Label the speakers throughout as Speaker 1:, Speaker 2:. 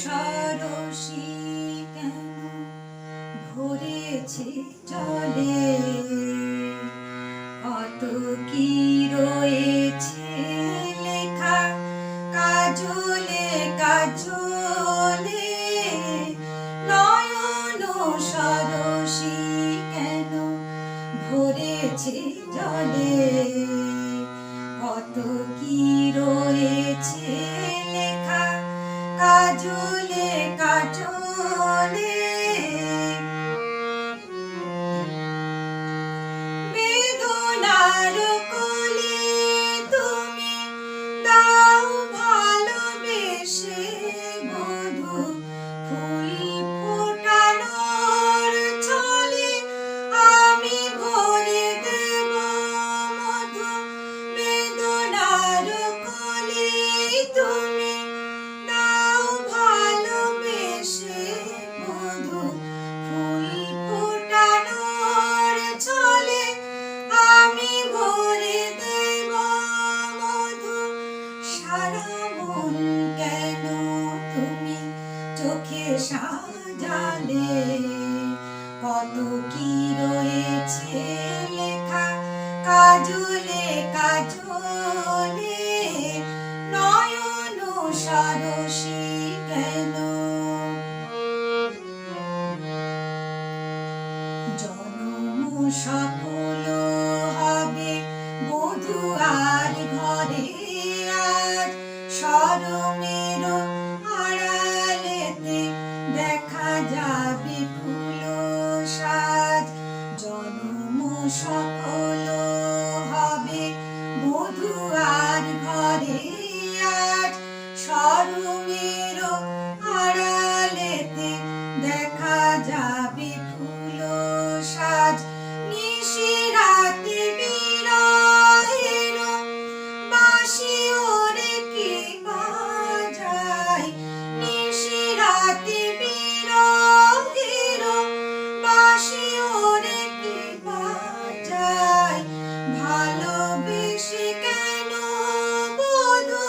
Speaker 1: সরসী কেন ভরেছে জলে, কত কি রয়েছে লেখা কাজলে কাজলে। নয়ন সরসী কেন ভরেছে জলে, কত কি রয়েছে লেখা কাজলে কাজলে। বেদনার কলি তুমি দাও ভালোবেসে মধু, ফুল ফোটানোর ছলে আমি ভরে দেব মধু। বেদনার কলি তুমি দাও ভালোবেসে মধু, ফুল ফোটানোর ছলে আমি ভরে দেব মধু। সারা মন কেন তুমি চোখে সাজালে, কত কি রয়েছে লেখা কাজলে কাজলে। নয়ন সরসী কেন জনম সফল হবে বধূ আর ঘরে, আজ শরমের আড়ালেতে দেখা যাবে ফুল সাজ। জনম সফল হবে বধূ আর ঘরে, আজ শরমের আড়ালেতে দেখা যাবে ফুল সাজ। নিশি রাতে বিরহের বাঁশি ওরে কি বাজায়, নিশি রাতে বিরহের বাঁশি ওরে কি বাজায়। ভালোবেসে কেন বধূ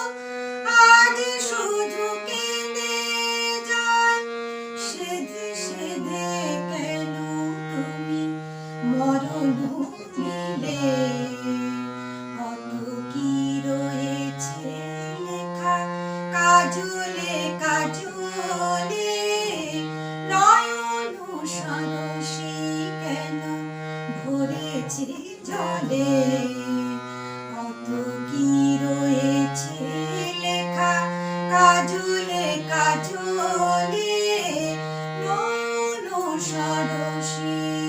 Speaker 1: আজ শুধু কেঁদে যায়, সেধে সেধে কেন তুমি মরণ নিলে। কত কি রয়েছে লেখা কাজলে কাজলে। নয়ন সরসী কেন ভরেছে জলে, কত কি রয়েছে লেখা কাজলে কাজলে। নয়ন সরসী।